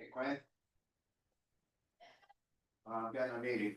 Hey, Quinn, I've got a meeting.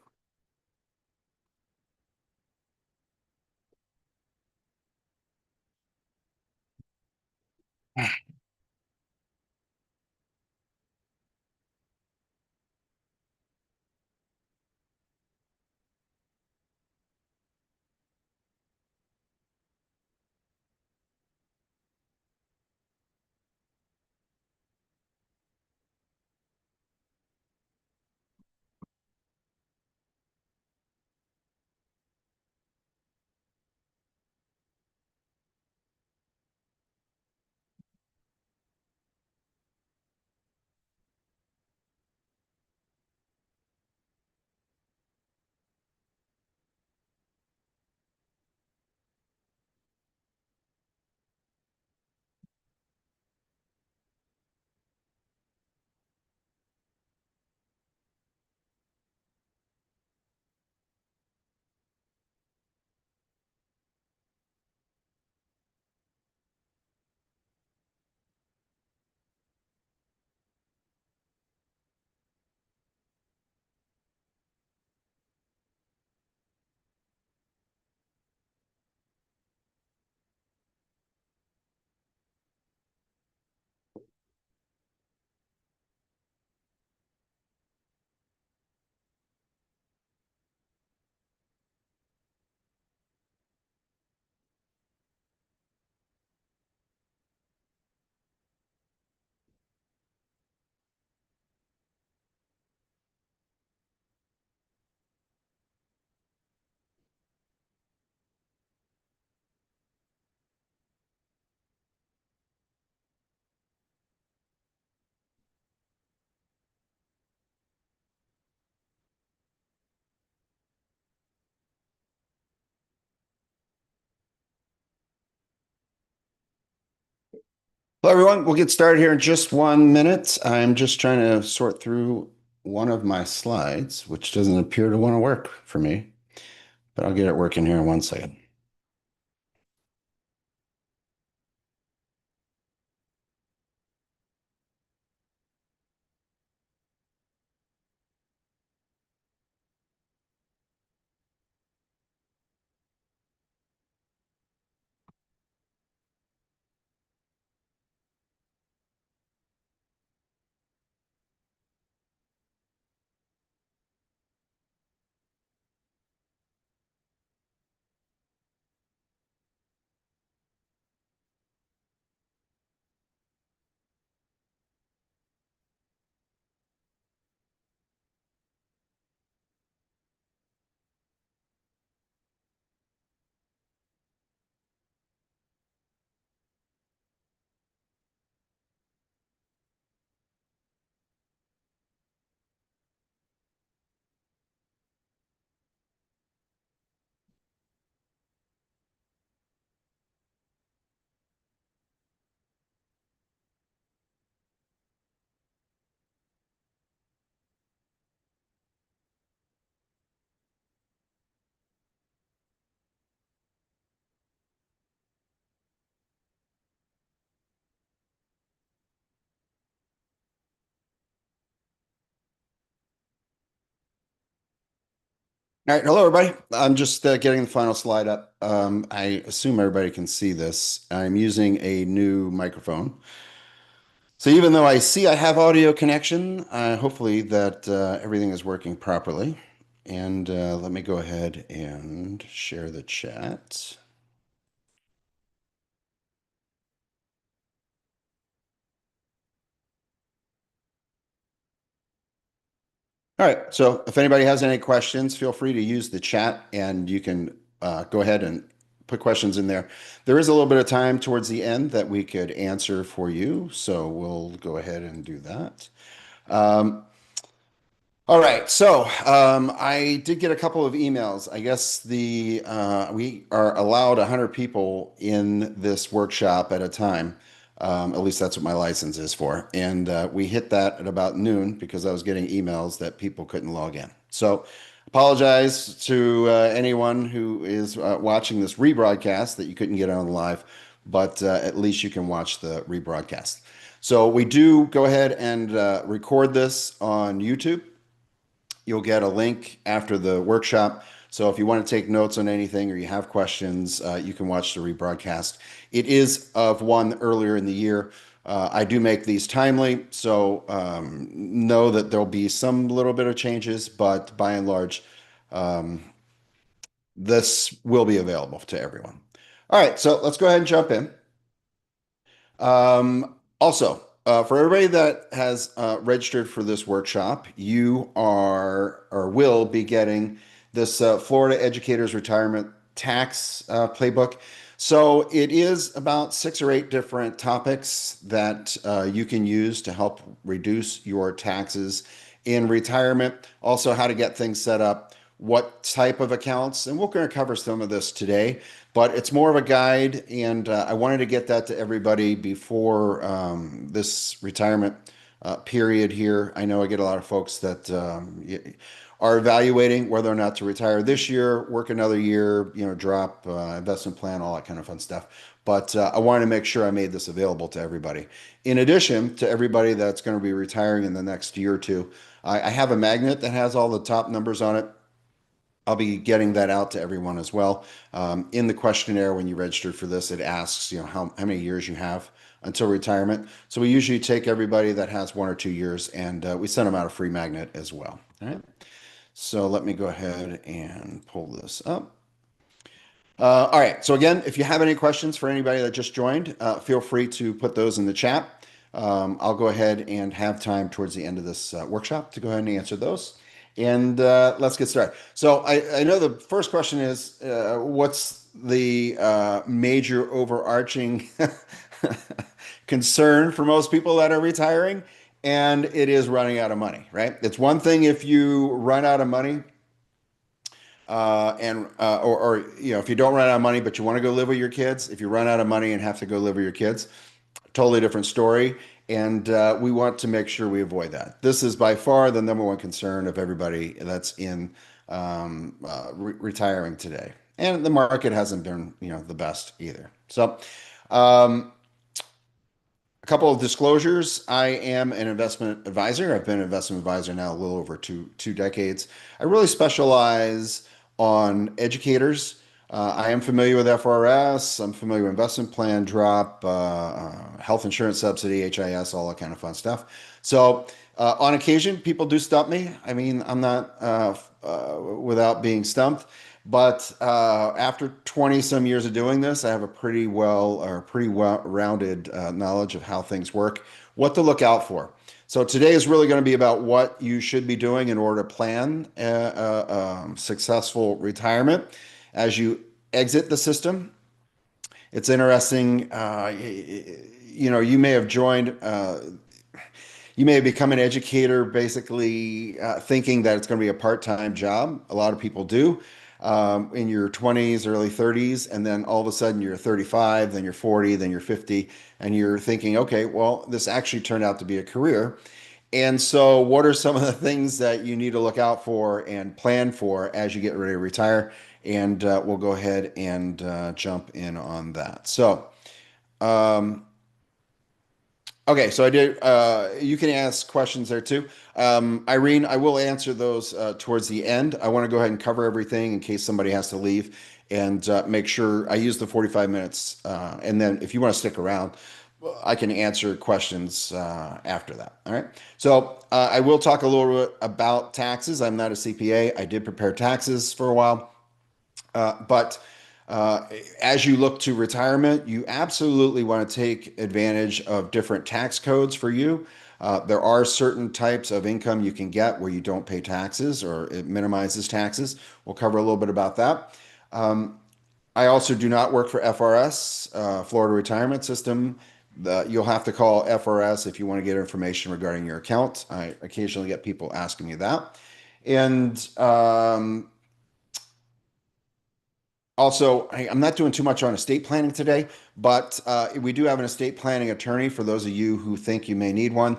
Hello, everyone. We'll get started here in just 1 minute. I'm just trying to sort through one of my slides, which doesn't appear to want to work for me, but I'll get it working here in 1 second. All right. Hello, everybody. I'm just getting the final slide up. I assume everybody can see this. I'm using a new microphone. So even though I see I have audio connection, hopefully that everything is working properly. And let me go ahead and share the chat. All right. So if anybody has any questions, feel free to use the chat and you can go ahead and put questions in there. There is a little bit of time towards the end that we could answer for you. So we'll go ahead and do that. Um, All right, so I did get a couple of emails. I guess the we are allowed 100 people in this workshop at a time. At least that's what my license is for. And we hit that at about noon because I was getting emails that people couldn't log in. So apologize to anyone who is watching this rebroadcast that you couldn't get on live, but at least you can watch the rebroadcast. So we do go ahead and record this on YouTube. You'll get a link after the workshop. So if you want to take notes on anything or you have questions, you can watch the rebroadcast. It is of one earlier in the year. I do make these timely, so know that there'll be some little bit of changes, but by and large, this will be available to everyone. All right, so let's go ahead and jump in. For everybody that has registered for this workshop, you are or will be getting this Florida Educators Retirement Tax Playbook. So it is about 6 or 8 different topics that you can use to help reduce your taxes in retirement. Also, how to get things set up, what type of accounts, and we're going to cover some of this today, but it's more of a guide, and I wanted to get that to everybody before this retirement period here. I know I get a lot of folks that are evaluating whether or not to retire this year, work another year, drop investment plan, all that kind of fun stuff. But I wanted to make sure I made this available to everybody. In addition to everybody that's going to be retiring in the next year or two, I have a magnet that has all the top numbers on it. I'll be getting that out to everyone as well. In the questionnaire, when you register for this, it asks, how many years you have until retirement. So we usually take everybody that has 1 or 2 years, and we send them out a free magnet as well. All right. So let me go ahead and pull this up. All right. So again, if you have any questions for anybody that just joined, feel free to put those in the chat. I'll go ahead and have time towards the end of this workshop to go ahead and answer those. And let's get started. So I know the first question is, what's the major overarching concern for most people that are retiring? And it is running out of money, right? It's one thing if you run out of money if you don't run out of money, but you want to go live with your kids. If you run out of money and have to go live with your kids, totally different story. And we want to make sure we avoid that. This is by far the number one concern of everybody that's in retiring today. And the market hasn't been, the best either. So, a couple of disclosures. I am an investment advisor. I've been an investment advisor now a little over two decades. I really specialize on educators. I am familiar with FRS. I'm familiar with investment plan drop, health insurance subsidy, HIS, all that kind of fun stuff. So on occasion, people do stump me. I mean, I'm not without being stumped. But after 20 some years of doing this, I have a pretty well rounded knowledge of how things work, what to look out for. So today is really going to be about what you should be doing in order to plan a successful retirement as you exit the system. It's interesting, you may have joined. You may have become an educator basically thinking that it's going to be a part-time job. A lot of people do in your 20s, early 30s, and then all of a sudden you're 35, then you're 40, then you're 50, and you're thinking, okay, well, this actually turned out to be a career. And so, what are some of the things that you need to look out for and plan for as you get ready to retire? And we'll go ahead and jump in on that. So, okay, so I did. You can ask questions there too. Irene, I will answer those towards the end. I want to go ahead and cover everything in case somebody has to leave and make sure I use the 45 minutes. And then if you want to stick around, I can answer questions after that. All right. So I will talk a little bit about taxes. I'm not a CPA. I did prepare taxes for a while. But as you look to retirement, you absolutely want to take advantage of different tax codes for you. There are certain types of income you can get where you don't pay taxes or it minimizes taxes. We'll cover a little bit about that. I also do not work for FRS, Florida Retirement System. You'll have to call FRS if you want to get information regarding your account. I occasionally get people asking me that. And also, I'm not doing too much on estate planning today, but we do have an estate planning attorney for those of you who think you may need one.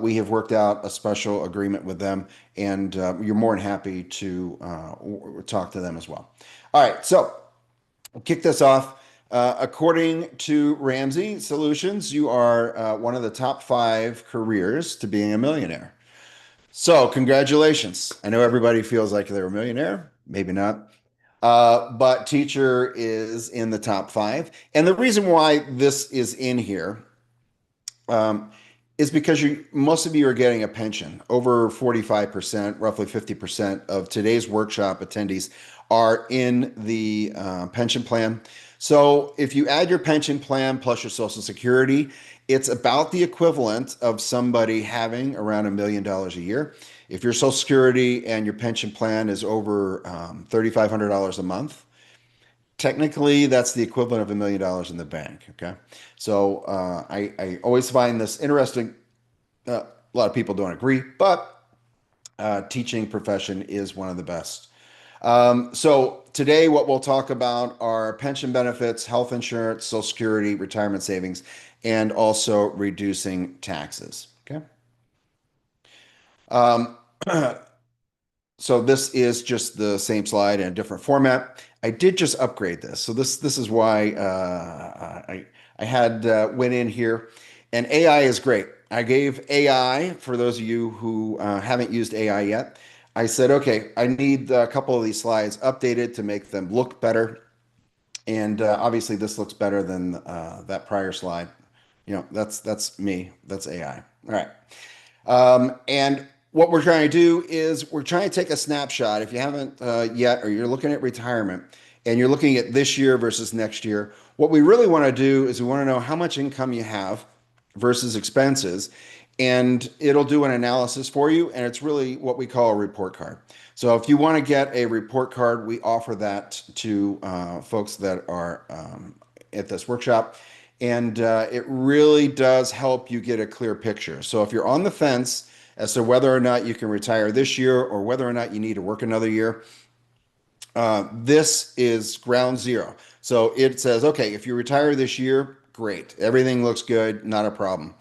We have worked out a special agreement with them, and you're more than happy to talk to them as well. All right, so we'll kick this off. According to Ramsey Solutions, you are one of the top 5 careers to being a millionaire. So, congratulations. I know everybody feels like they're a millionaire, maybe not. But teacher is in the top 5. And the reason why this is in here um, is because most of you are getting a pension. Over 45%, roughly 50% of today's workshop attendees are in the pension plan. So if you add your pension plan plus your Social Security, it's about the equivalent of somebody having around $1 million a year. If your Social Security and your pension plan is over $3,500 a month, technically that's the equivalent of $1 million in the bank. Okay. So I always find this interesting. A lot of people don't agree, but teaching profession is one of the best. So today, what we'll talk about are pension benefits, health insurance, Social Security, retirement savings, and also reducing taxes. Okay. Um, So this is just the same slide in a different format. I did just upgrade this. So this is why I had went in here, and AI is great. I gave AI, for those of you who haven't used AI yet, I said, okay, I need a couple of these slides updated to make them look better. And obviously this looks better than that prior slide. You know, that's me. That's AI. All right. And what we're trying to do is we're trying to take a snapshot. If you haven't yet, or you're looking at retirement and you're looking at this year versus next year, what we really want to do is we want to know how much income you have versus expenses. And it'll do an analysis for you. And it's really what we call a report card. So if you want to get a report card, we offer that to folks that are at this workshop. And it really does help you get a clear picture. So if you're on the fence as to whether or not you can retire this year or whether or not you need to work another year, this is ground zero. So it says, okay, if you retire this year, great. Everything looks good, not a problem.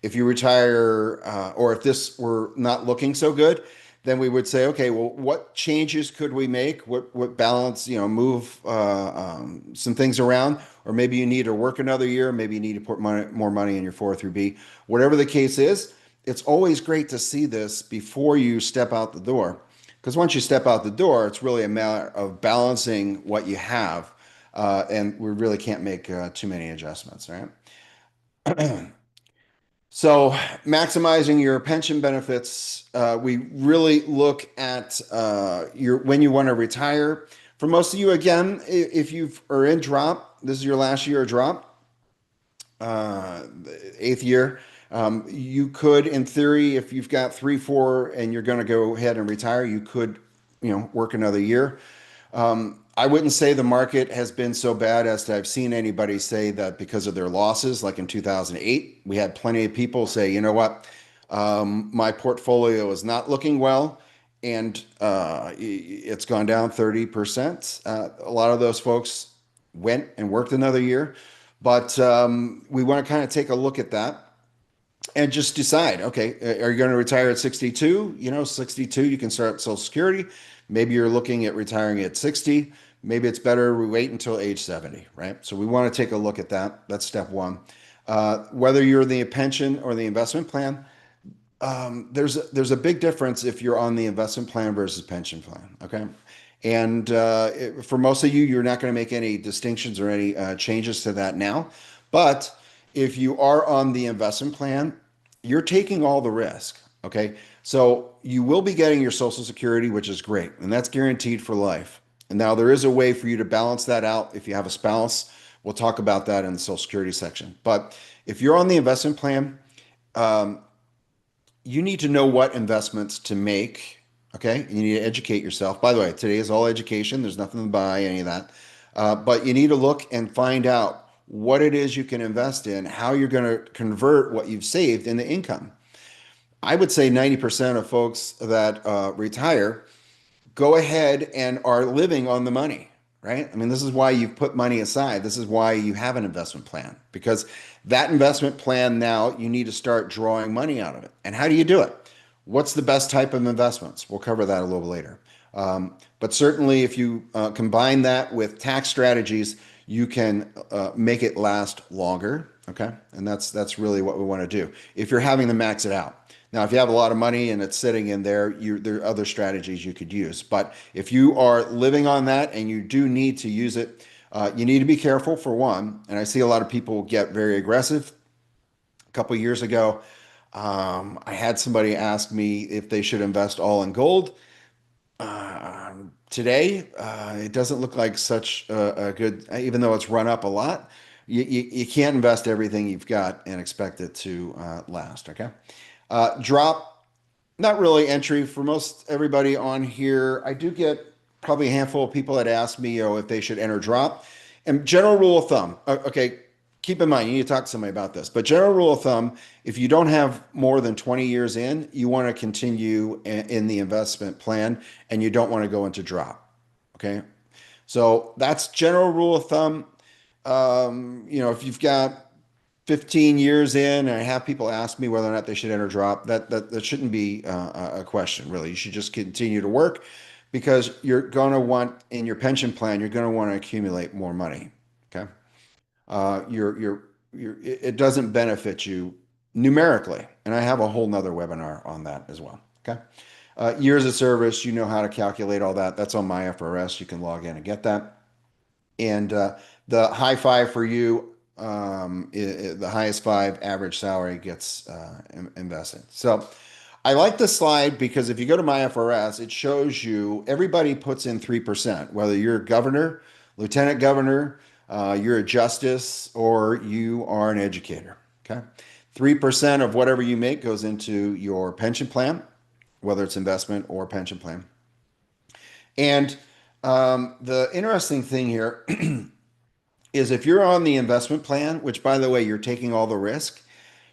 If you retire, or if this were not looking so good, then we would say, okay, well, what changes could we make? What balance, move some things around, or maybe you need to work another year, maybe you need to put more money in your 403b. Whatever the case is, it's always great to see this before you step out the door, because once you step out the door, it's really a matter of balancing what you have, and we really can't make too many adjustments, right? So maximizing your pension benefits, we really look at your when you want to retire. For most of you, again, if you are in drop, this is your last year of drop, the 8th year. You could, in theory, if you've got 3, 4, and you're going to go ahead and retire, you could, work another year. I wouldn't say the market has been so bad as to I've seen anybody say that because of their losses, like in 2008, we had plenty of people say, you know what, my portfolio is not looking well, and it's gone down 30%. A lot of those folks went and worked another year, but we want to kind of take a look at that and just decide, okay, are you going to retire at 62? 62, you can start Social Security. Maybe you're looking at retiring at 60. Maybe it's better we wait until age 70, right? So we want to take a look at that. That's step one. Whether you're the pension or the investment plan, there's a big difference if you're on the investment plan versus pension plan, okay? And for most of you, you're not going to make any distinctions or any changes to that now. But if you are on the investment plan, you're taking all the risk, okay? So you will be getting your Social Security, which is great, and that's guaranteed for life. And now there is a way for you to balance that out if you have a spouse. We'll talk about that in the Social Security section. But if you're on the investment plan, you need to know what investments to make, okay? You need to educate yourself. By the way, today is all education. There's nothing to buy, any of that. But you need to look and find out what it is you can invest in, how you're going to convert what you've saved into income. I would say 90% of folks that retire go ahead and are living on the money, right? I mean, this is why you've put money aside. This is why you have an investment plan, because that investment plan now you need to start drawing money out of it. And how do you do it? What's the best type of investments? We'll cover that a little later. But certainly if you combine that with tax strategies, you can make it last longer. Okay, and that's really what we want to do. If you're having to max it out. Now, if you have a lot of money and it's sitting in there, there are other strategies you could use. But if you are living on that and you do need to use it, you need to be careful for one. And I see a lot of people get very aggressive. A couple of years ago, I had somebody ask me if they should invest all in gold. Today, it doesn't look like such a good, even though it's run up a lot, you can't invest everything you've got and expect it to last. Okay. Drop, not really entry for most everybody on here. I do get probably a handful of people that ask me, if they should enter drop. And general rule of thumb, okay, keep in mind, you need to talk to somebody about this, but general rule of thumb, if you don't have more than 20 years in, you want to continue in the investment plan and you don't want to go into drop. Okay. So that's general rule of thumb. If you've got 15 years in, and I have people ask me whether or not they should enter drop. That shouldn't be a question, really. You should just continue to work because you're going to want in your pension plan, you're going to want to accumulate more money. Okay. It doesn't benefit you numerically. And I have a whole nother webinar on that as well. Okay. Years of service, you know how to calculate all that. That's on my FRS. You can log in and get that. And the high five for you, the highest five average salary gets invested. So I like this slide because if you go to my FRS, it shows you everybody puts in 3%, whether you're a governor, lieutenant governor, you're a justice, or you are an educator. Okay. 3% of whatever you make goes into your pension plan, whether it's investment or pension plan. And the interesting thing here is if you're on the investment plan, which by the way, you're taking all the risk,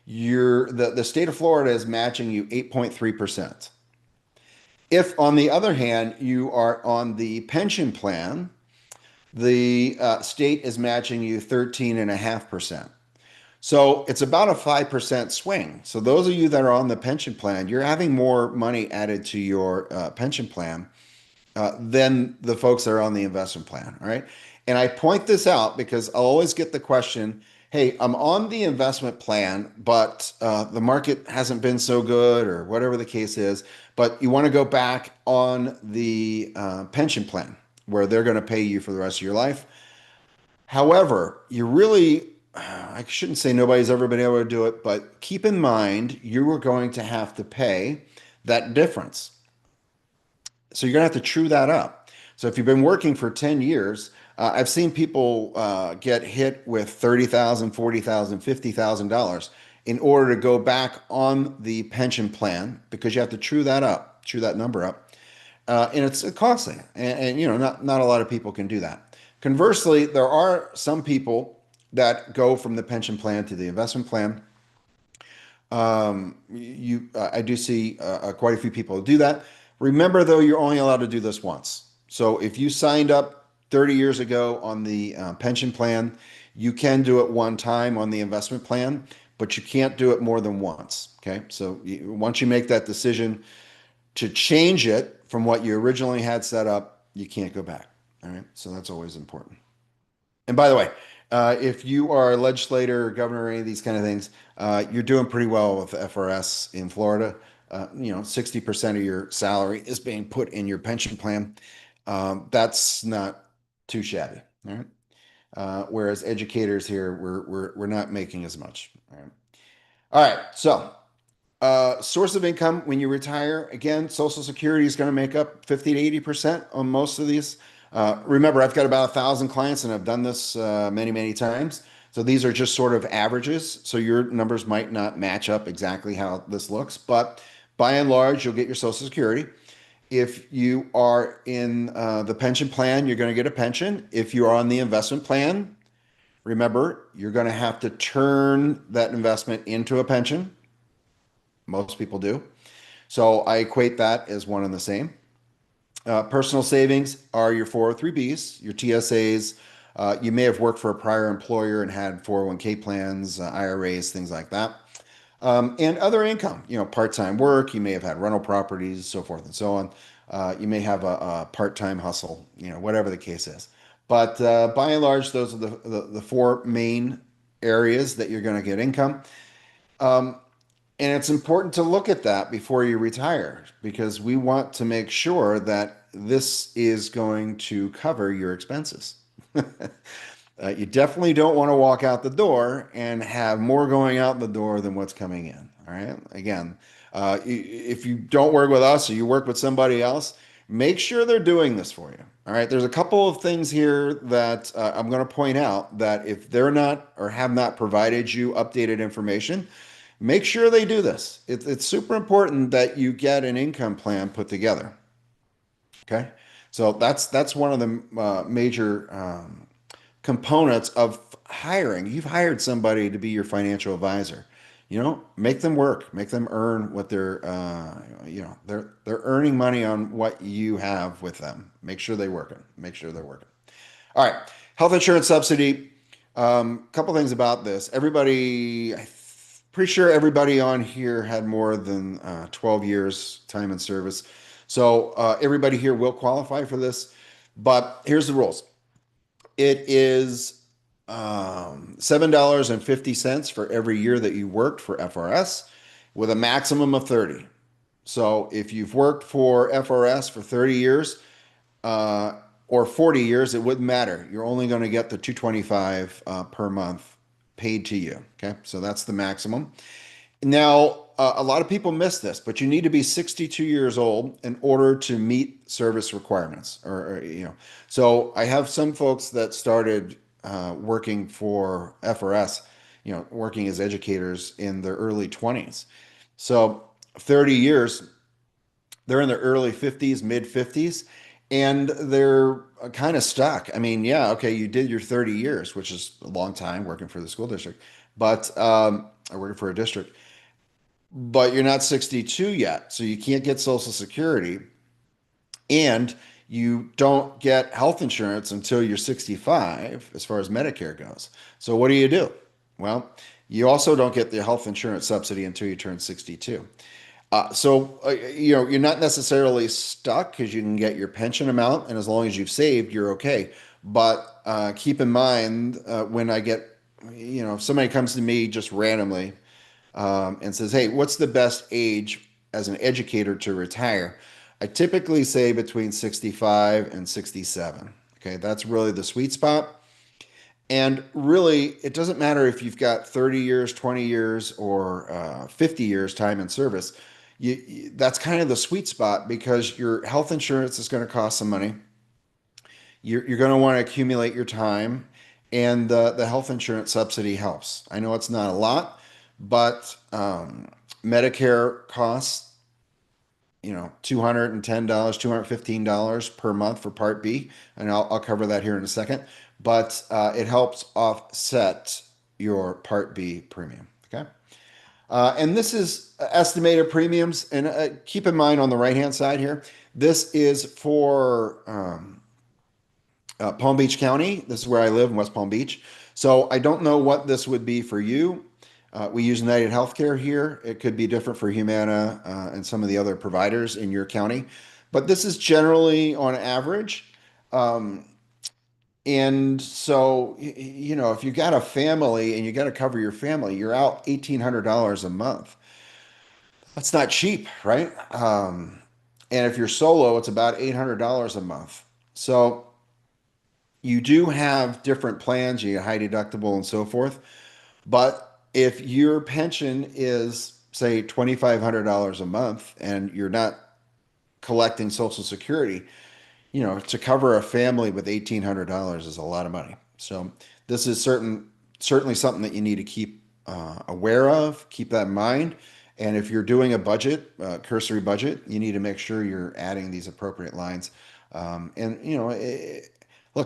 the state of Florida is matching you 8.3%. If on the other hand, you are on the pension plan, the state is matching you 13.5%. So it's about a 5% swing. So those of you that are on the pension plan, you're having more money added to your pension plan than the folks that are on the investment plan. All right. And I point this out because I'll always get the question, hey, I'm on the investment plan, but the market hasn't been so good or whatever the case is, but you want to go back on the pension plan where they're going to pay you for the rest of your life. However, I shouldn't say nobody's ever been able to do it, but keep in mind you are going to have to pay that difference. So you're going to have to true that up. So if you've been working for 10 years, I've seen people get hit with $30,000, $40,000, $50,000 in order to go back on the pension plan because you have to true that number up. And it's costly. And not a lot of people can do that. Conversely, there are some people that go from the pension plan to the investment plan. I do see quite a few people do that. Remember, though, you're only allowed to do this once. So if you signed up 30 years ago on the pension plan, you can do it one time on the investment plan, but you can't do it more than once. Okay. So once you make that decision to change it from what you originally had set up, you can't go back. All right. So that's always important. And by the way, if you are a legislator, governor, or any of these kind of things, you're doing pretty well with FRS in Florida. 60% of your salary is being put in your pension plan. That's not too shabby. All right. Whereas educators here, we're not making as much. All right. All right. So, source of income when you retire, again, Social Security is going to make up 50 to 80% on most of these. Remember, I've got about 1,000 clients and I've done this many, many times. So these are just sort of averages. So your numbers might not match up exactly how this looks, but by and large, you'll get your Social Security. If you are in the pension plan, you're going to get a pension. If you are on the investment plan, remember, you're going to have to turn that investment into a pension. Most people do. So I equate that as one and the same. Personal savings are your 403Bs, your TSAs. You may have worked for a prior employer and had 401k plans, IRAs, things like that. And other income, part-time work. You may have had rental properties, so forth and so on. You may have a part-time hustle, whatever the case is. But by and large, those are the four main areas that you're going to get income. Um, and it's important to look at that before you retire because we want to make sure that this is going to cover your expenses. You definitely don't want to walk out the door and have more going out the door than what's coming in. All right. Again, if you don't work with us or you work with somebody else, make sure they're doing this for you. All right. There's a couple of things here that I'm going to point out that if they're not or have not provided you updated information, make sure they do this. It's super important that you get an income plan put together. Okay. So that's one of the major components of hiring. You've hired somebody to be your financial advisor. Make them work, make them earn what they're earning money on what you have with them. Make sure they working. Make sure they're working. All right, health insurance subsidy. Couple things about this. Pretty sure everybody on here had more than 12 years time in service. So everybody here will qualify for this. But here's the rules. It is $7.50 for every year that you worked for FRS with a maximum of 30. So if you've worked for FRS for 30 years or 40 years, it wouldn't matter. You're only going to get the 225 per month paid to you. Okay, so that's the maximum. Now, a lot of people miss this, but you need to be 62 years old in order to meet service requirements. So I have some folks that started working for FRS, working as educators in their early 20s. So 30 years, they're in their early 50s, mid 50s, and they're kind of stuck. I mean, yeah, okay, you did your 30 years, which is a long time working for the school district, but or working for a district but you're not 62 yet, so you can't get Social Security, and you don't get health insurance until you're 65, as far as Medicare goes. So what do? Well, you also don't get the health insurance subsidy until you turn 62. You're not necessarily stuck because you can get your pension amount, and as long as you've saved, you're okay. But keep in mind when if somebody comes to me just randomly and says, "Hey, what's the best age as an educator to retire?" I typically say between 65 and 67. Okay, that's really the sweet spot. And really, it doesn't matter if you've got 30 years, 20 years, or 50 years time in service. That's kind of the sweet spot because your health insurance is going to cost some money. You're going to want to accumulate your time, and the health insurance subsidy helps. I know it's not a lot, but Medicare costs, $210, $215 per month for Part B, and I'll cover that here in a second. But it helps offset your Part B premium. Okay. And this is estimated premiums. And keep in mind on the right-hand side here, this is for Palm Beach County. This is where I live in West Palm Beach. So I don't know what this would be for you. We use United Healthcare here. It could be different for Humana and some of the other providers in your county. But this is generally on average. And so, if you got a family and you got to cover your family, you're out $1,800 a month. That's not cheap, right? And if you're solo, it's about $800 a month. So you do have different plans, you get high deductible and so forth. But if your pension is, say, $2,500 a month and you're not collecting Social Security, to cover a family with $1,800 is a lot of money. So this is certainly something that you need to keep aware of, keep that in mind. And if you're doing a budget, cursory budget, you need to make sure you're adding these appropriate lines. Look,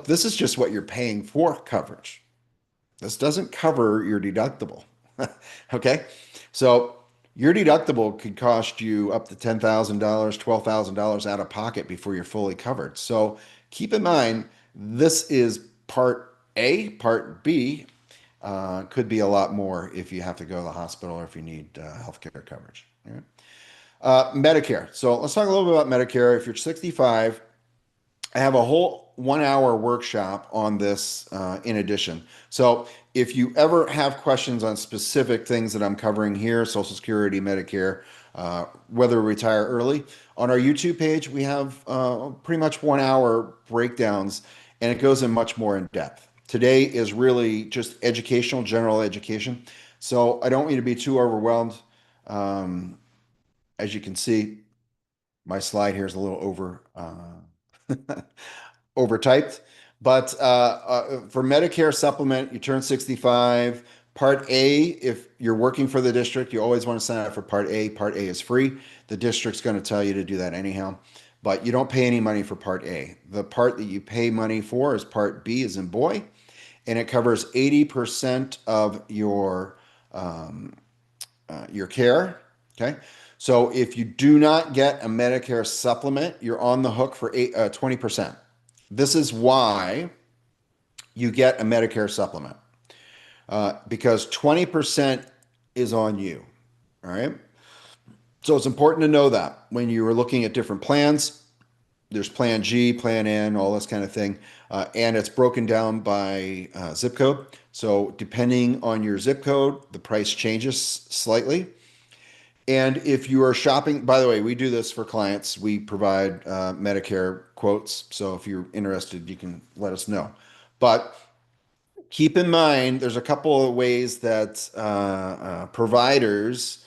this is just what you're paying for coverage. This doesn't cover your deductible. Okay? So your deductible could cost you up to $10,000, $12,000 out of pocket before you're fully covered. So keep in mind, this is part A. Part B could be a lot more if you have to go to the hospital or if you need healthcare coverage. All right? Medicare. So let's talk a little bit about Medicare. If you're 65, I have a whole 1 hour workshop on this in addition. So if you ever have questions on specific things that I'm covering here, Social Security, Medicare, whether to retire early, on our YouTube page, we have pretty much 1 hour breakdowns, and it goes in much more in depth. Today is really just educational, general education. So I don't want you to be too overwhelmed. Um, as you can see, my slide here is a little overtyped. But for Medicare supplement, you turn 65. Part A, if you're working for the district, you always want to sign up for Part A. Part A is free. The district's going to tell you to do that anyhow. But you don't pay any money for Part A. The part that you pay money for is Part B, as in boy, and it covers 80% of your care. Okay. So if you do not get a Medicare supplement, you're on the hook for 20%. This is why you get a Medicare supplement because 20% is on you. All right. So it's important to know that when you are looking at different plans, there's Plan G, Plan N, all this kind of thing. And it's broken down by zip code. So depending on your zip code, the price changes slightly. And if you are shopping, by the way, we do this for clients. We provide Medicare quotes. So if you're interested, you can let us know. But keep in mind, there's a couple of ways that providers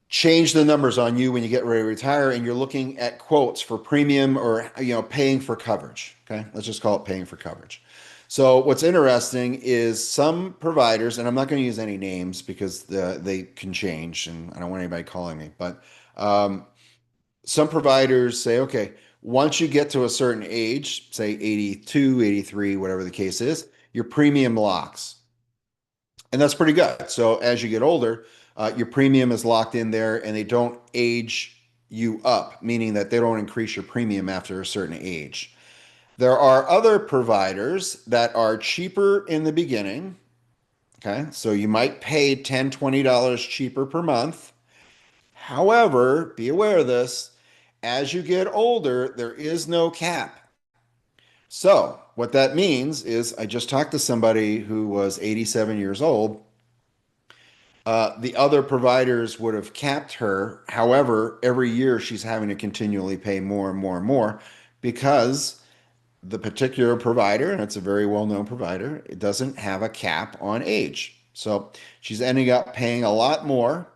change the numbers on you when you get ready to retire and you're looking at quotes for premium or paying for coverage. Okay, let's just call it paying for coverage. So what's interesting is some providers, and I'm not going to use any names because they can change, and I don't want anybody calling me, but some providers say, okay, once you get to a certain age, say 82, 83, whatever the case is, your premium locks. And that's pretty good. So as you get older, your premium is locked in there and they don't age you up, meaning that they don't increase your premium after a certain age. There are other providers that are cheaper in the beginning. Okay. So you might pay $10, $20 cheaper per month. However, be aware of this. As you get older, there is no cap. So what that means is I just talked to somebody who was 87 years old. The other providers would have capped her. However, every year she's having to continually pay more and more and more because the particular provider, and it's a very well-known provider, it doesn't have a cap on age. So she's ending up paying a lot more.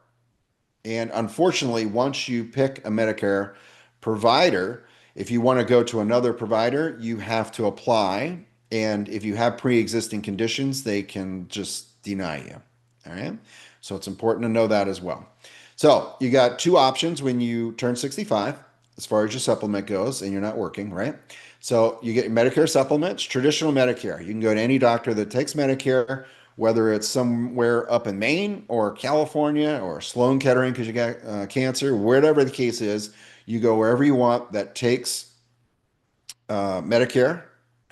And unfortunately, once you pick a Medicare provider, if you want to go to another provider, you have to apply. And if you have pre-existing conditions, they can just deny you. All right. So it's important to know that as well. So you got two options when you turn 65, as far as your supplement goes, and you're not working, right? So you get Medicare supplements, traditional Medicare. You can go to any doctor that takes Medicare, whether it's somewhere up in Maine or California or Sloan Kettering because you got cancer, whatever the case is, you go wherever you want that takes Medicare.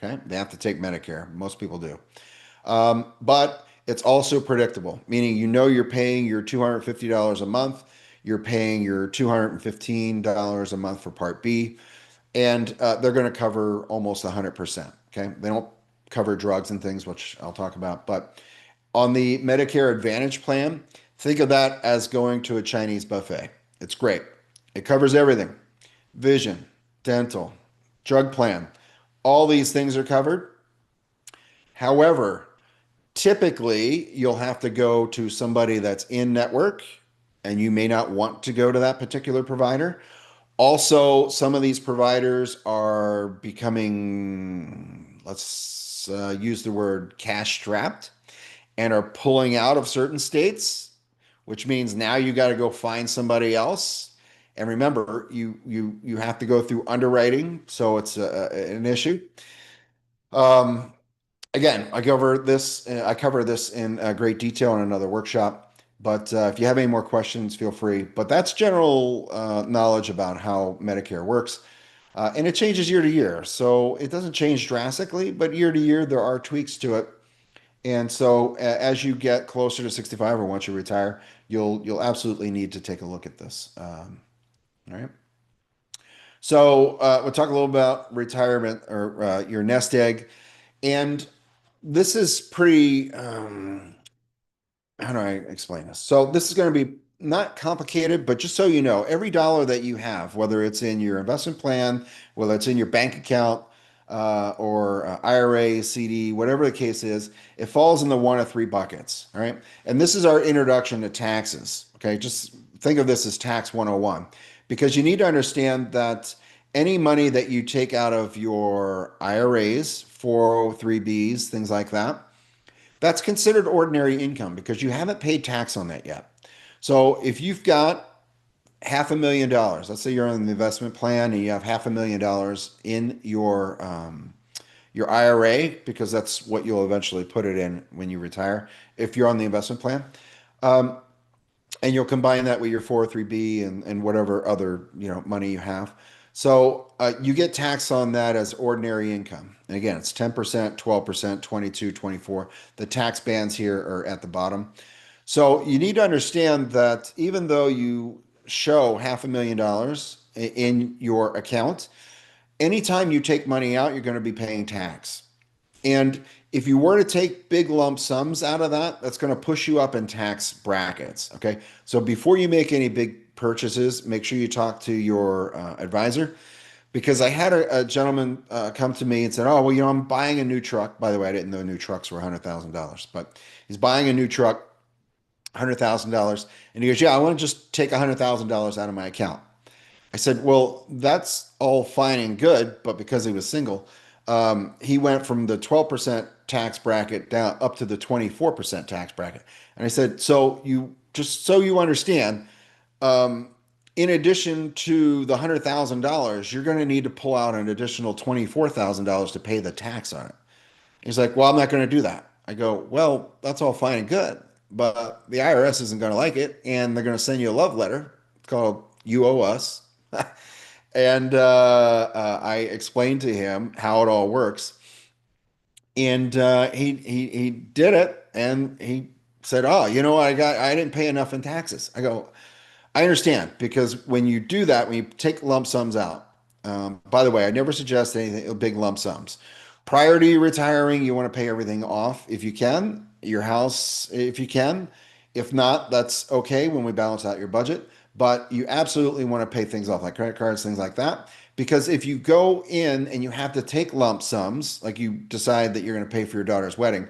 Okay, they have to take Medicare. Most people do. But it's also predictable, meaning you're paying your $250 a month, you're paying your $215 a month for Part B, and they're going to cover almost 100%. Okay, they don't cover drugs and things, which I'll talk about, but on the Medicare Advantage plan, think of that as going to a Chinese buffet. It's great. It covers everything: vision, dental, drug plan. All these things are covered. However, typically you'll have to go to somebody that's in network and you may not want to go to that particular provider. Also, some of these providers are becoming, let's use the word cash strapped, and are pulling out of certain states, which means now you got to go find somebody else. And remember, you have to go through underwriting, so it's an issue. Um, Again, I cover this in great detail in another workshop. But if you have any more questions, feel free. But that's general knowledge about how Medicare works. And it changes year to year. So it doesn't change drastically, but year to year, there are tweaks to it. And so as you get closer to 65 or once you retire, you'll absolutely need to take a look at this. All right. So we'll talk a little about retirement or your nest egg. And this is pretty, how do I explain this? So this is going to be not complicated, but just so you know, every dollar that you have, whether it's in your investment plan, whether it's in your bank account, or IRA, CD, whatever the case is, it falls in the one of three buckets. All right. And this is our introduction to taxes. Okay. Just think of this as tax 101, because you need to understand that any money that you take out of your IRAs, 403Bs, things like that, that's considered ordinary income because you haven't paid tax on that yet. So if you've got $500,000, let's say you're on the investment plan and you have $500,000 in your IRA, because that's what you'll eventually put it in when you retire, if you're on the investment plan, and you'll combine that with your 403B and whatever other money you have. So you get taxed on that as ordinary income. And again, it's 10%, 12%, 22, 24. The tax bands here are at the bottom. So you need to understand that even though you show $500,000 in your account, anytime you take money out, you're going to be paying tax. And if you were to take big lump sums out of that, that's going to push you up in tax brackets. Okay. So before you make any big purchases, make sure you talk to your advisor, because I had a gentleman come to me and said, "Oh, well, I'm buying a new truck." By the way, I didn't know new trucks were $100,000, but he's buying a new truck, $100,000. And he goes, "Yeah, I want to just take $100,000 out of my account." I said, "Well, that's all fine and good, but because he was single, he went from the 12% tax bracket down up to the 24% tax bracket." And I said, "So you just so you understand, um, in addition to the $100,000, you're going to need to pull out an additional $24,000 to pay the tax on it." He's like, "Well, I'm not going to do that." I go, "Well, that's all fine and good, but the IRS isn't going to like it, and they're going to send you a love letter. It's called You Owe Us." And I explained to him how it all works, and he did it, and he said, "Oh, I didn't pay enough in taxes." I go, "I understand, because when you do that, when you take lump sums out, by the way, I never suggest anything big lump sums. Prior to you retiring, you want to pay everything off if you can, your house if you can. If not, that's okay when we balance out your budget. But you absolutely want to pay things off like credit cards, things like that. Because if you go in and you have to take lump sums, like you decide that you're going to pay for your daughter's wedding,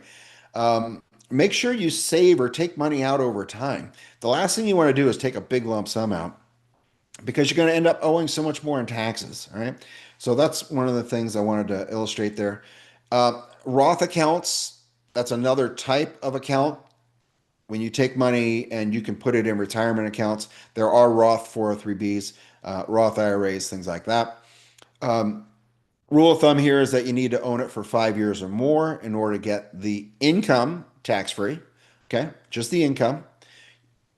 make sure you save or take money out over time. The last thing you want to do is take a big lump sum out, because you're going to end up owing so much more in taxes. All right. So that's one of the things I wanted to illustrate there. Roth accounts, that's another type of account. When you take money and you can put it in retirement accounts, there are Roth 403Bs, Roth IRAs, things like that. Rule of thumb here is that you need to own it for 5 years or more in order to get the income tax free. Okay, just the income.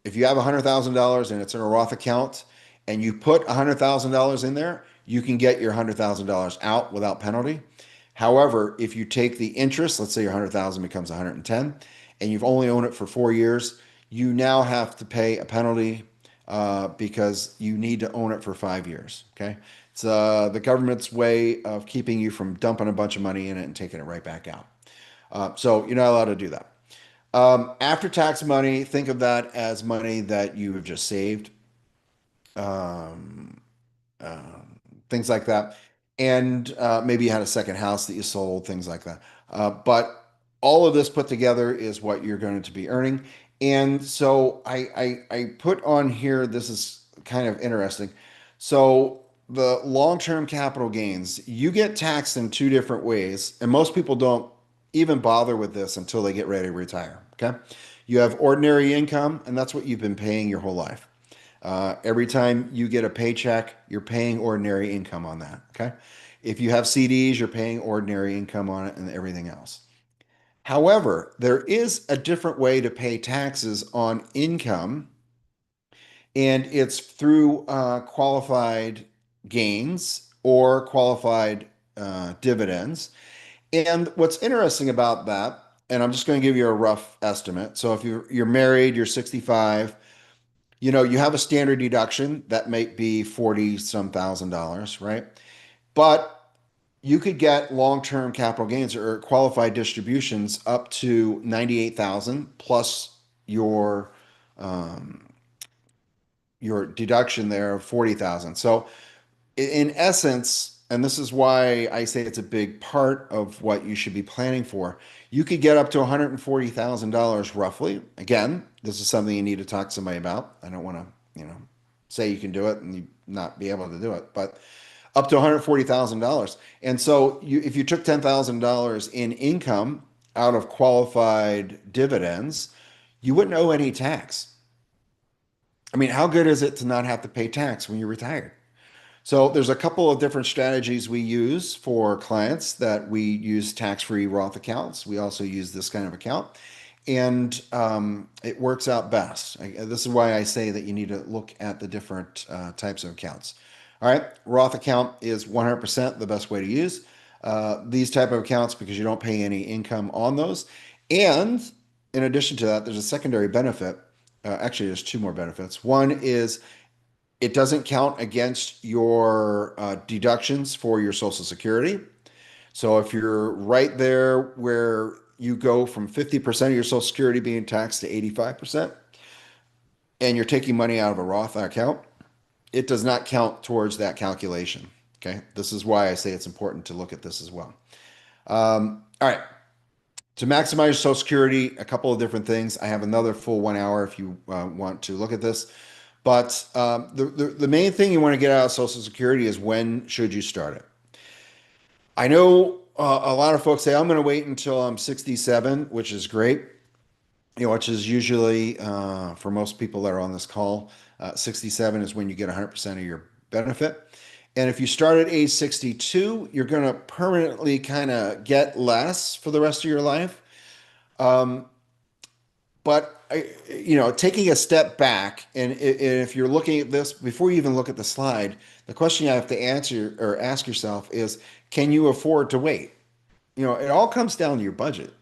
If you have $100,000 and it's in a Roth account and you put $100,000 in there, you can get your $100,000 out without penalty. However, if you take the interest, let's say your 100,000 becomes 110, and you've only owned it for 4 years, you now have to pay a penalty because you need to own it for 5 years. Okay, it's the government's way of keeping you from dumping a bunch of money in it and taking it right back out. So you're not allowed to do that. After tax money, think of that as money that you have just saved, um, things like that. And maybe you had a second house that you sold, things like that. But all of this put together is what you're going to be earning. And so I put on here, this is kind of interesting. So the long-term capital gains, you get taxed in two different ways. And most people don't even bother with this until they get ready to retire. Okay. You have ordinary income, and that's what you've been paying your whole life. Every time you get a paycheck, you're paying ordinary income on that. Okay. If you have CDs, you're paying ordinary income on it and everything else. However, there is a different way to pay taxes on income, and it's through qualified gains or qualified dividends. And what's interesting about that, and I'm just going to give you a rough estimate. So if you're married, you're 65, you have a standard deduction that might be 40 some thousand dollars, right? But you could get long-term capital gains or qualified distributions up to 98,000 plus your um, your deduction there of 40,000. So in essence, and this is why I say it's a big part of what you should be planning for, you could get up to $140,000 roughly. Again, this is something you need to talk to somebody about. I don't want to, say you can do it and you not be able to do it, but up to $140,000. And so if you took $10,000 in income out of qualified dividends, you wouldn't owe any tax. I mean, how good is it to not have to pay tax when you're retired? So there's a couple of different strategies we use for clients that we use tax-free Roth accounts. We also use this kind of account, and it works out best. This is why I say that you need to look at the different types of accounts. All right, Roth account is 100% the best way to use these type of accounts because you don't pay any income on those. And in addition to that, there's a secondary benefit. Actually, there's two more benefits. One is it doesn't count against your deductions for your Social Security. So if you're right there where you go from 50% of your Social Security being taxed to 85%, and you're taking money out of a Roth account, it does not count towards that calculation. Okay. This is why I say it's important to look at this as well. All right. To maximize Social Security, a couple of different things. I have another full 1 hour if you want to look at this. But the main thing you want to get out of Social Security is when should you start it? I know a lot of folks say, I'm going to wait until I'm 67, which is great, which is usually for most people that are on this call, 67 is when you get 100% of your benefit. And if you start at age 62, you're going to permanently kind of get less for the rest of your life. But taking a step back, and if you're looking at this before you even look at the slide, the question you have to answer or ask yourself is, can you afford to wait? It all comes down to your budget.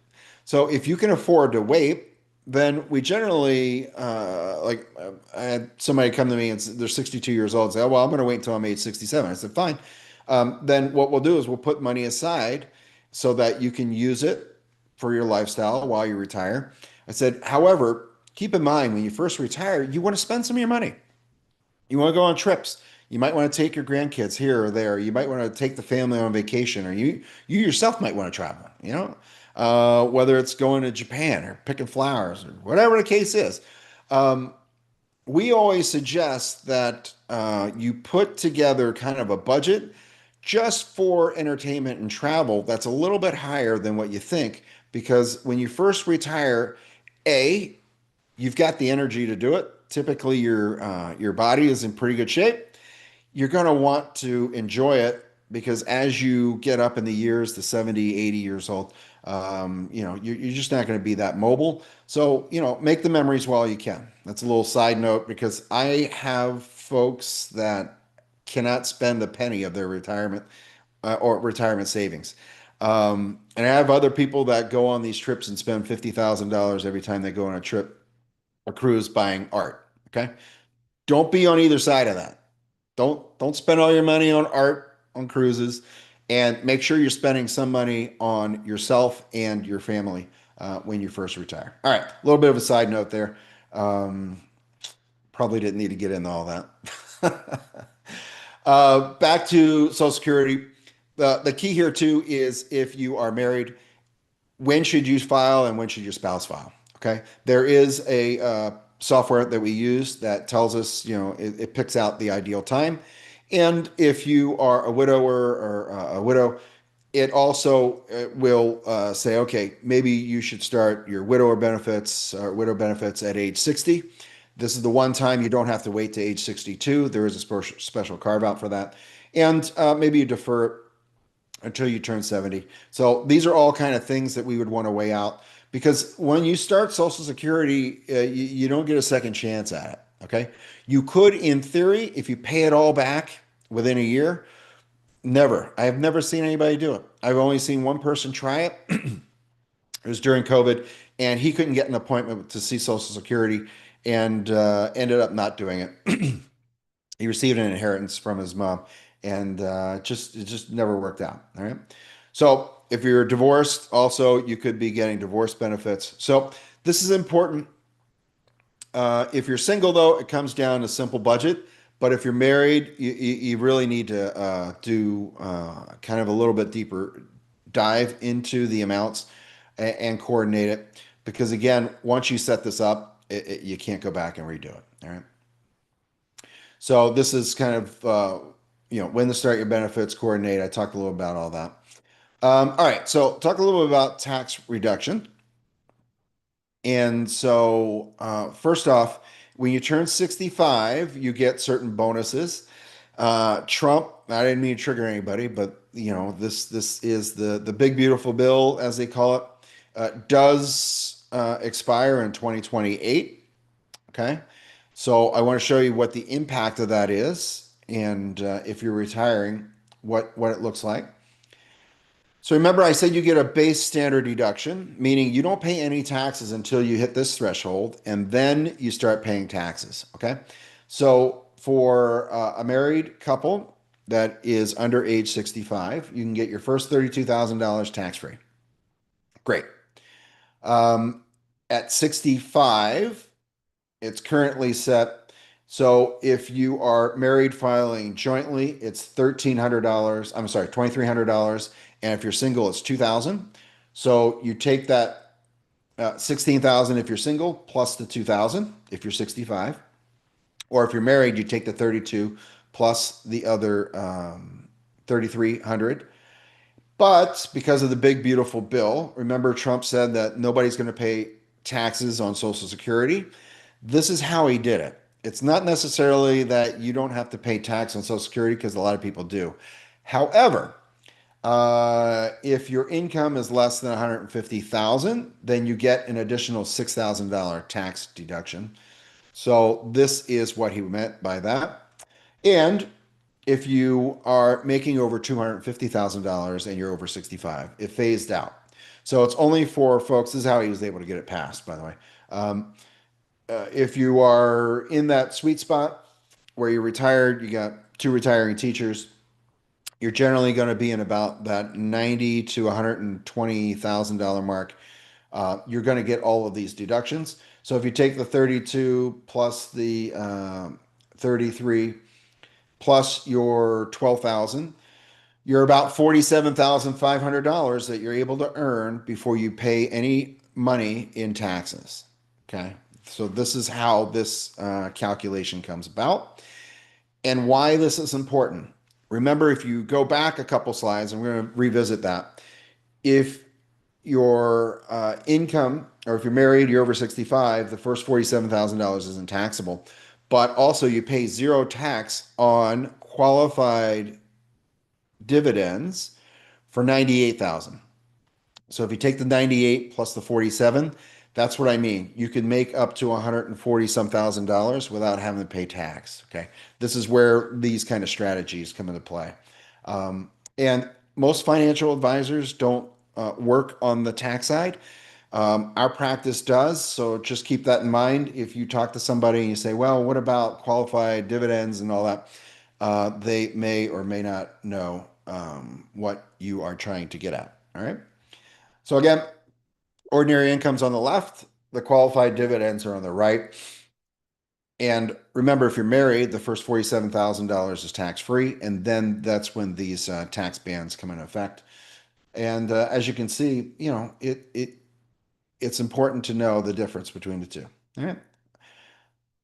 So if you can afford to wait, then we generally I had somebody come to me and they're 62 years old and say, oh, well, I'm going to wait until I'm age 67. I said, fine. Then what we'll do is we'll put money aside so that you can use it for your lifestyle while you retire. I said, however, keep in mind when you first retire, you want to spend some of your money. You want to go on trips. You might want to take your grandkids here or there. You might want to take the family on vacation, or you yourself might want to travel, whether it's going to Japan or picking flowers or whatever the case is. We always suggest that you put together kind of a budget just for entertainment and travel that's a little bit higher than what you think, because when you first retire, you've got the energy to do it. Typically, your body is in pretty good shape. You're going to want to enjoy it because as you get up in the years, the 70, 80 years old, you're just not going to be that mobile. So, make the memories while you can. That's a little side note because I have folks that cannot spend a penny of their retirement or retirement savings. And I have other people that go on these trips and spend $50,000 every time they go on a trip, a cruise buying art. Okay. Don't be on either side of that. Don't spend all your money on art on cruises, and make sure you're spending some money on yourself and your family when you first retire. All right, a little bit of a side note there. Probably didn't need to get into all that. Back to Social Security. The key here too is if you are married, when should you file and when should your spouse file? Okay, there is a software that we use that tells us, it picks out the ideal time. And if you are a widower or a widow, it also will say, okay, maybe you should start your widow benefits at age 60. This is the one time you don't have to wait to age 62. There is a special carve out for that. And maybe you defer it until you turn 70. So these are all kind of things that we would want to weigh out because when you start Social Security, you don't get a second chance at it. Okay. You could, in theory, if you pay it all back within a year. Never. I have never seen anybody do it. I've only seen one person try it. It was during COVID, and he couldn't get an appointment to see Social Security. and ended up not doing it. He received an inheritance from his mom, and it just never worked out. All right. So if you're divorced, also you could be getting divorce benefits. So this is important. If you're single, though, it comes down to simple budget. But if you're married, you really need to do kind of a little bit deeper dive into the amounts and coordinate it. Because again, once you set this up, you can't go back and redo it. All right. So this is kind of when to start your benefits, coordinate. I talked a little about all that. All right, so talk a little bit about tax reduction. And so first off, when you turn 65, you get certain bonuses. Trump, I didn't mean to trigger anybody, but this is the big beautiful bill, as they call it, does expire in 2028. Okay. So I want to show you what the impact of that is, and if you're retiring, what it looks like. So remember, I said you get a base standard deduction, meaning you don't pay any taxes until you hit this threshold, and then you start paying taxes. Okay. So for a married couple that is under age 65, you can get your first $32,000 tax free. Great. Um, at 65, it's currently set. So if you are married filing jointly, it's $1,300. I'm sorry, $2,300. And if you're single, it's 2,000. So you take that 16,000 if you're single plus the 2,000 if you're 65. Or if you're married, you take the 32 plus the other 3,300. But because of the big beautiful bill, remember Trump said that nobody's going to pay taxes on Social Security. This is how he did it. It's not necessarily that you don't have to pay tax on Social Security because a lot of people do. However, if your income is less than 150,000, then you get an additional $6,000 tax deduction. So this is what he meant by that. And if you are making over $250,000 and you're over 65, it phased out. So it's only for folks. This is how he was able to get it passed, by the way. If you are in that sweet spot where you're retired, you got two retiring teachers, you're generally going to be in about that 90 to $120,000 mark. You're going to get all of these deductions. So if you take the 32 plus the 33 plus your 12,000, you're about $47,500 that you're able to earn before you pay any money in taxes. Okay. So this is how this calculation comes about and why this is important. Remember, if you go back a couple slides, and we're going to revisit that, if your income, or if you're married, you're over 65, the first $47,000 isn't taxable, but also you pay zero tax on qualified dividends for 98,000. So if you take the 98 plus the 47, that's what I mean. You can make up to 140 some thousand dollars without having to pay tax. Okay. This is where these kind of strategies come into play. And most financial advisors don't work on the tax side. Our practice does. So just keep that in mind. If you talk to somebody and you say, well, what about qualified dividends and all that? They may or may not know what you are trying to get at. All right. So again, ordinary income's on the left, the qualified dividends are on the right. And remember, if you're married, the first $47,000 is tax free. And then that's when these tax bans come into effect. And as you can see, it's important to know the difference between the two. All right.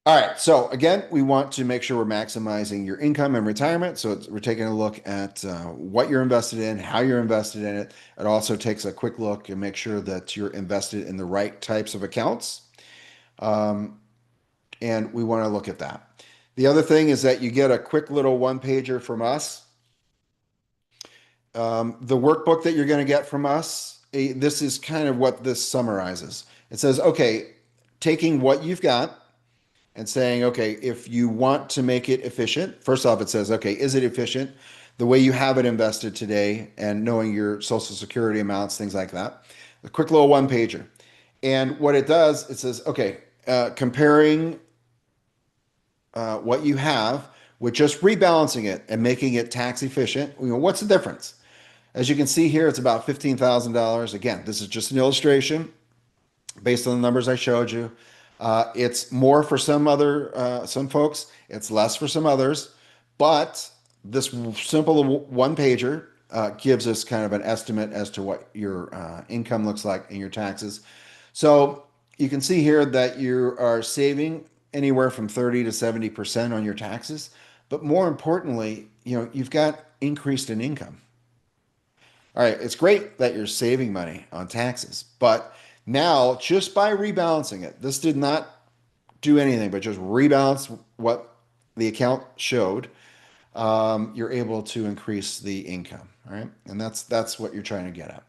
All right. So again, we want to make sure we're maximizing your income and retirement. So we're taking a look at what you're invested in, how you're invested in it. It also takes a quick look and make sure that you're invested in the right types of accounts. And we want to look at that. The other thing is that you get a quick little one pager from us. The workbook that you're going to get from us, this is kind of what this summarizes. It says, okay, taking what you've got and saying, okay, if you want to make it efficient, first off, it says, okay, is it efficient the way you have it invested today and knowing your Social Security amounts, things like that. A quick little one pager. And what it does, it says, okay, comparing what you have with just rebalancing it and making it tax efficient, what's the difference? As you can see here, it's about $15,000. Again, this is just an illustration based on the numbers I showed you. It's more for some folks. It's less for some others, but this simple one pager gives us kind of an estimate as to what your income looks like in your taxes. So you can see here that you are saving anywhere from 30 to 70% on your taxes. But more importantly, you've got increased in income. All right, it's great that you're saving money on taxes, but now just by rebalancing it, this did not do anything but just rebalance what the account showed. You're able to increase the income. All right, and that's what you're trying to get at.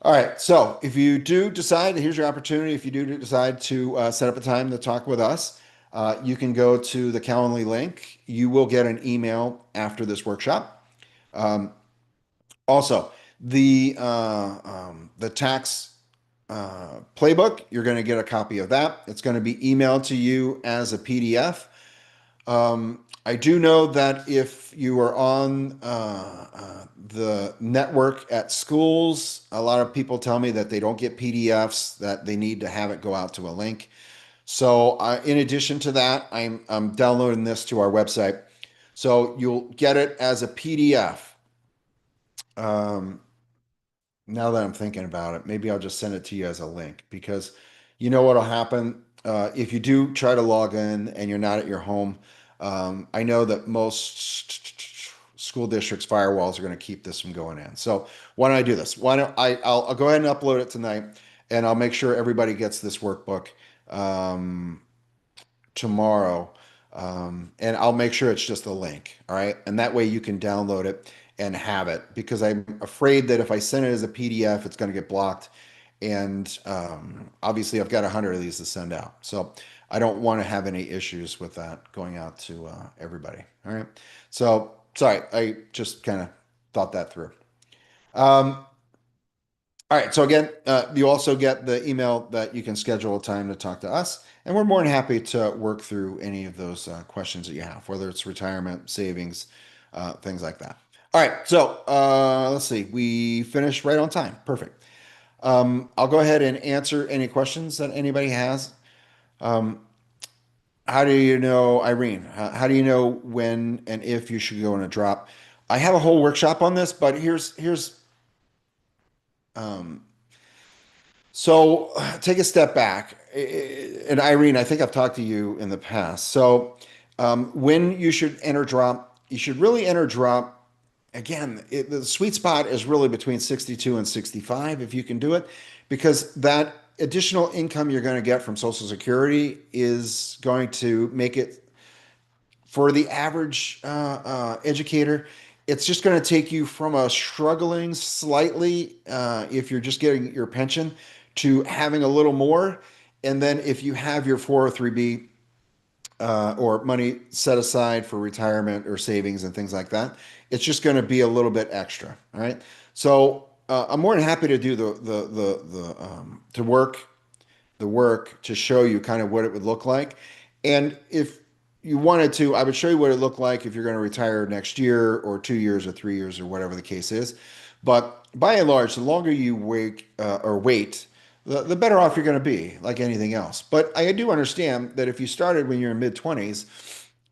All right, so if you do decide, here's your opportunity. If you do decide to set up a time to talk with us, you can go to the Calendly link. You will get an email after this workshop. Also, the tax playbook, you're going to get a copy of that. It's going to be emailed to you as a PDF. I do know that if you are on the network at schools, a lot of people tell me that they don't get PDFs, that they need to have it go out to a link. So in addition to that, I'm downloading this to our website. So you'll get it as a PDF. Now that I'm thinking about it, maybe I'll just send it to you as a link because you know what'll happen if you do try to log in and you're not at your home. I know that most school districts' firewalls are going to keep this from going in. So why don't I do this? Why don't I'll go ahead and upload it tonight, and I'll make sure everybody gets this workbook tomorrow, and I'll make sure it's just a link. All right, and that way you can download it and have it because I'm afraid that if I send it as a PDF, it's going to get blocked. And obviously, I've got 100 of these to send out. So I don't want to have any issues with that going out to everybody. All right. So sorry, I just kind of thought that through. All right. So again, you also get the email that you can schedule a time to talk to us. And we're more than happy to work through any of those questions that you have, whether it's retirement, savings, things like that. All right. So let's see. We finished right on time. Perfect. I'll go ahead and answer any questions that anybody has. How do you know, Irene? How do you know when and if you should go in a drop? I have a whole workshop on this, but here's um, so take a step back. And Irene, I think I've talked to you in the past. So when you should enter drop, you should really enter drop. Again, the sweet spot is really between 62 and 65 if you can do it, because that additional income you're going to get from Social Security is going to make it for the average educator. It's just going to take you from a struggling slightly if you're just getting your pension to having a little more. And then if you have your 403B or money set aside for retirement or savings and things like that, it's just going to be a little bit extra. All right. So I'm more than happy to do to work the work to show you kind of what it would look like. And if you wanted to, I would show you what it looked like if you're going to retire next year or 2 years or 3 years or whatever the case is. But by and large, the longer you wait, the better off you're going to be, like anything else. But I do understand that if you started when you're in mid-20s,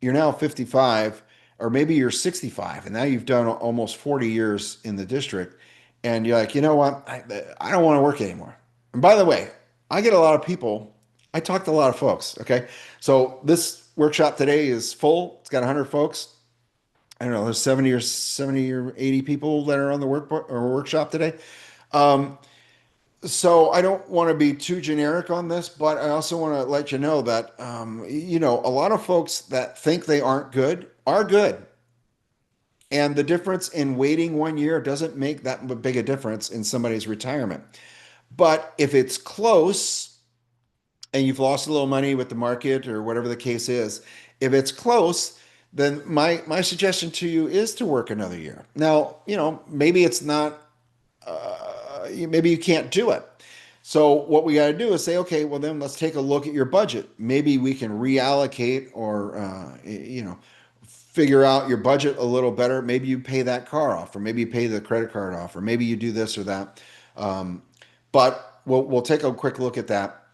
you're now 55, or maybe you're 65, and now you've done almost 40 years in the district, and you're like, you know what? I don't want to work anymore. And by the way, I get a lot of people, I talk to a lot of folks, okay? So this workshop today is full. It's got 100 folks. I don't know, there's 70 or 80 people that are on the workshop today. So I don't want to be too generic on this, but I also want to let you know that a lot of folks that think they aren't good are good. And the difference in waiting 1 year doesn't make that big a difference in somebody's retirement. But if it's close and you've lost a little money with the market or whatever the case is, if it's close, then my suggestion to you is to work another year. Now, maybe it's not maybe you can't do it. So what we got to do is say, okay, well then let's take a look at your budget. Maybe we can reallocate or figure out your budget a little better. Maybe you pay that car off, or maybe you pay the credit card off, or maybe you do this or that. Um, but we'll take a quick look at that.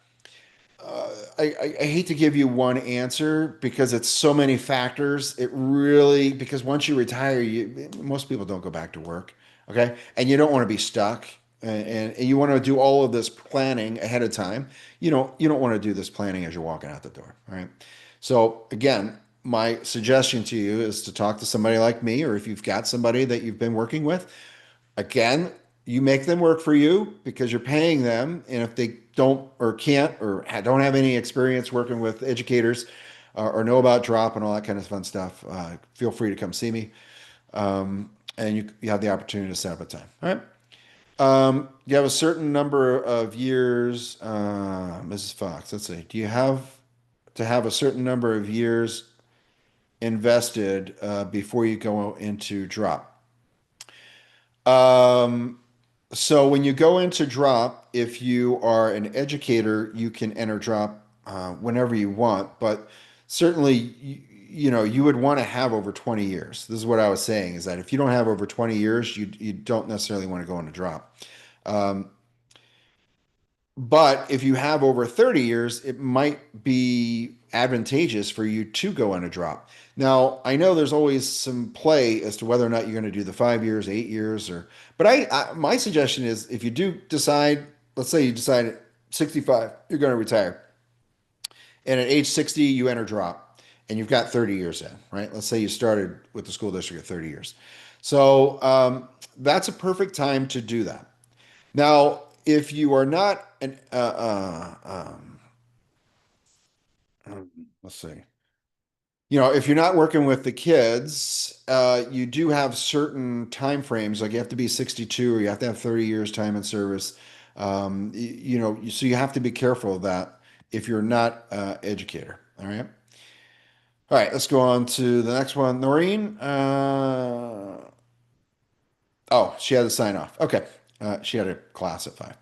I hate to give you one answer because it's so many factors. It really, because once you retire, most people don't go back to work. Okay. And you don't want to be stuck and you want to do all of this planning ahead of time. You don't want to do this planning as you're walking out the door. All right. So again, my suggestion to you is to talk to somebody like me, or if you've got somebody that you've been working with, again, you make them work for you because you're paying them. And if they don't or can't or don't have any experience working with educators or know about drop and all that kind of fun stuff, feel free to come see me. And you have the opportunity to set up a time. All right. You have a certain number of years, Mrs. Fox. Let's see. Do you have to have a certain number of years invested before you go into drop? Um, So when you go into drop, if you are an educator, you can enter drop whenever you want, but certainly you would want to have over 20 years. This is what I was saying is that if you don't have over 20 years, you don't necessarily want to go into drop. Um, but if you have over 30 years, it might be advantageous for you to go on a drop. Now, I know there's always some play as to whether or not you're going to do the 5 years, 8 years, but my suggestion is if you do decide, let's say you decide at 65, you're going to retire, and at age 60, you enter drop, and you've got 30 years in, right? Let's say you started with the school district at 30 years. So that's a perfect time to do that. Now, if you are not let's see, if you're not working with the kids, you do have certain time frames, like you have to be 62 or you have to have 30 years time in service. So you have to be careful of that if you're not educator. All right. All right, let's go on to the next one. Noreen, oh, she had to sign off. Okay. She had a class at 5.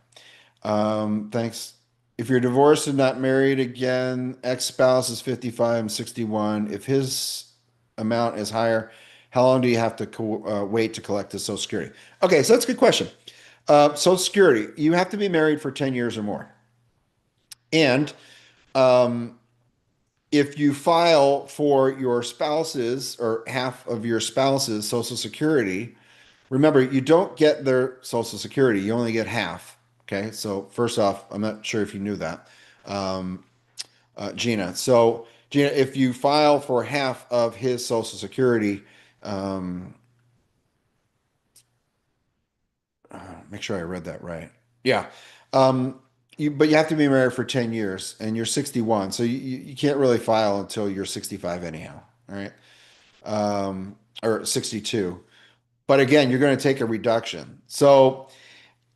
Thanks. If you're divorced and not married again, ex-spouse is 55 and 61. If his amount is higher, how long do you have to wait to collect his Social Security? Okay, so that's a good question. Social Security, you have to be married for 10 years or more. And um, if you file for your spouse's or half of your spouse's Social Security, remember, you don't get their Social Security, you only get half. Okay, so first off, I'm not sure if you knew that, um, Gina. So, Gina, if you file for half of his Social Security, um, make sure I read that right. Yeah. Um, but you have to be married for 10 years and you're 61. So you can't really file until you're 65 anyhow. All right. Or 62. But again, you're going to take a reduction. So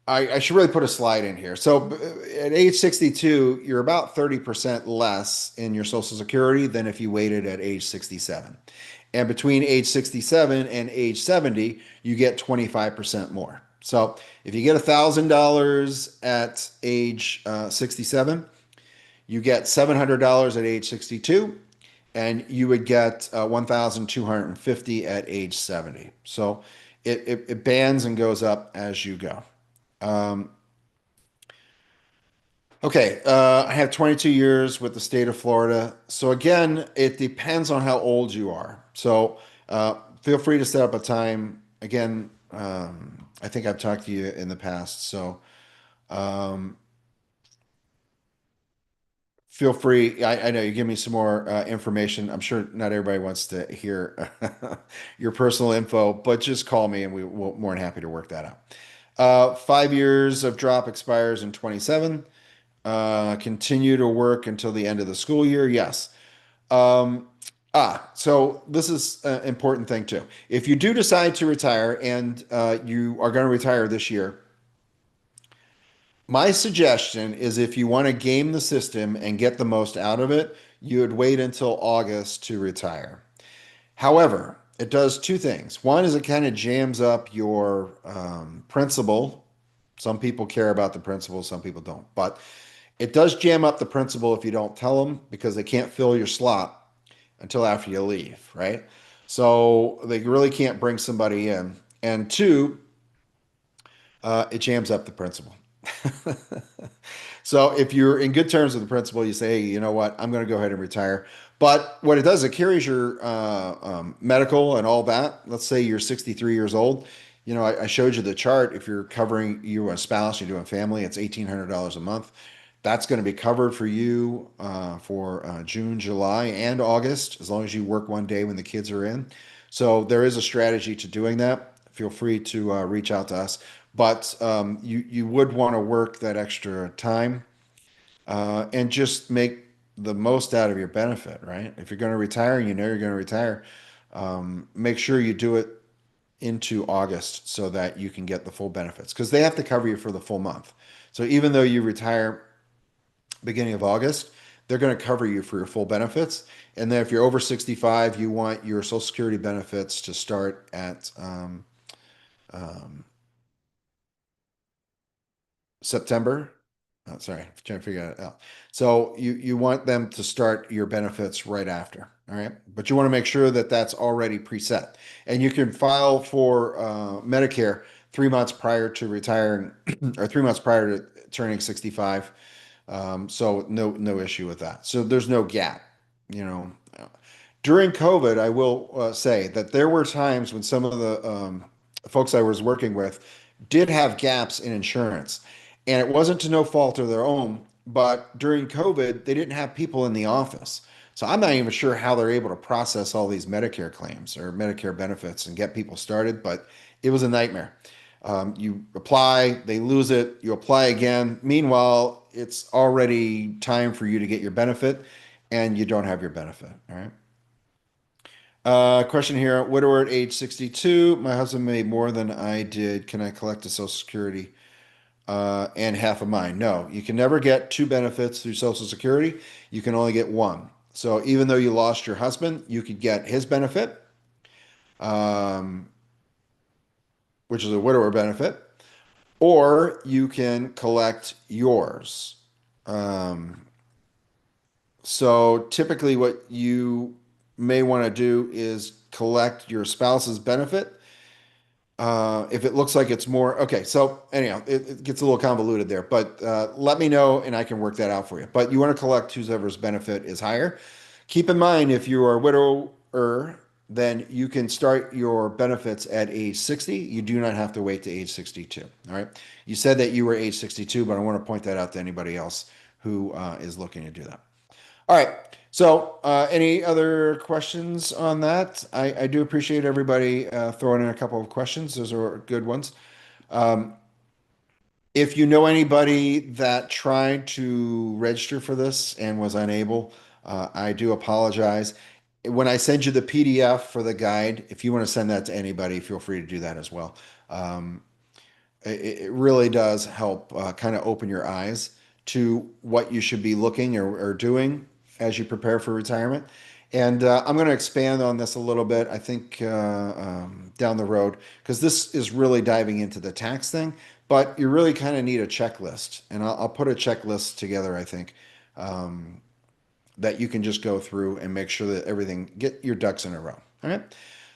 I should really put a slide in here. So at age 62, you're about 30% less in your Social Security than if you waited at age 67. And between age 67 and age 70, you get 25% more. So if you get $1,000 at age 67, you get $700 at age 62, and you would get 1,250 at age 70. So it bands and goes up as you go. Um, okay, I have 22 years with the state of Florida. So again, it depends on how old you are. So feel free to set up a time. Again, I think I've talked to you in the past. So um, feel free. I know you give me some more information. I'm sure not everybody wants to hear your personal info, but just call me and we're more than happy to work that out. 5 years of drop expires in 27. Continue to work until the end of the school year. Yes. Um, so this is an important thing too. If you do decide to retire and you are going to retire this year, my suggestion is if you want to game the system and get the most out of it, you would wait until August to retire. However, it does two things. One is it kind of jams up your principal. Some people care about the principal, some people don't. But it does jam up the principal if you don't tell them because they can't fill your slot until after you leave, right? So they really can't bring somebody in. And two, it jams up the principal. So if you're in good terms with the principal, you say, hey, you know what, I'm going to go ahead and retire. But what it does, it carries your medical and all that. Let's say you're 63 years old. You know, I showed you the chart. If you're covering you and a spouse, you're doing family, it's $1,800 a month. That's going to be covered for you for June, July, and August, as long as you work one day when the kids are in. So there is a strategy to doing that. Feel free to reach out to us. But you would want to work that extra time and just make the most out of your benefit, right? If you're going to retire and you know you're going to retire, make sure you do it into August so that you can get the full benefits because they have to cover you for the full month. So even though you retire beginning of August, they're going to cover you for your full benefits. And then if you're over 65, you want your Social Security benefits to start at um, September. Oh, sorry, I'm trying to figure it out. So you want them to start your benefits right after, all right? But you want to make sure that that's already preset, and you can file for Medicare 3 months prior to retiring, or 3 months prior to turning 65. So no issue with that. So there's no gap, you know. During COVID, I will say that there were times when some of the folks I was working with did have gaps in insurance. And it wasn't to no fault of their own, but during COVID, they didn't have people in the office. So I'm not even sure how they're able to process all these Medicare claims or Medicare benefits and get people started, but it was a nightmare. You apply, they lose it, you apply again. Meanwhile, it's already time for you to get your benefit and you don't have your benefit. All right. Question here. Widower at age 62. My husband made more than I did. Can I collect a Social Security and half of mine? No, you can never get two benefits through Social Security. You can only get one. So even though you lost your husband, you could get his benefit, um, which is a widower benefit, or you can collect yours. Um, so typically, what you may want to do is collect your spouse's benefit. If it looks like it's more, okay. So anyhow, it gets a little convoluted there, but let me know and I can work that out for you. But you want to collect whoever's benefit is higher. Keep in mind, if you are a widower, then you can start your benefits at age 60. You do not have to wait to age 62. All right. You said that you were age 62, but I want to point that out to anybody else who is looking to do that. All right. So, any other questions on that? I do appreciate everybody throwing in a couple of questions. Those are good ones. Um, if you know anybody that tried to register for this and was unable, I do apologize. When I send you the PDF for the guide, if you want to send that to anybody, feel free to do that as well. Um, it really does help kind of open your eyes to what you should be looking or doing as you prepare for retirement. And I'm going to expand on this a little bit, I think, down the road, because this is really diving into the tax thing, but you really kind of need a checklist. And I'll put a checklist together, I think, um, that you can just go through and make sure that everything, get your ducks in a row. All right.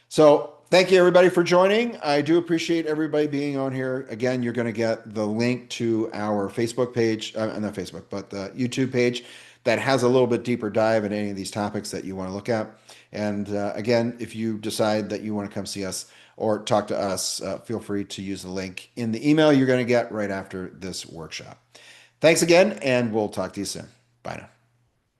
So thank you everybody for joining. I do appreciate everybody being on here. Again, you're going to get the link to our Facebook page, not Facebook, but the YouTube page that has a little bit deeper dive in any of these topics that you want to look at. And again, if you decide that you want to come see us or talk to us, feel free to use the link in the email you're going to get right after this workshop. Thanks again, and we'll talk to you soon. Bye now.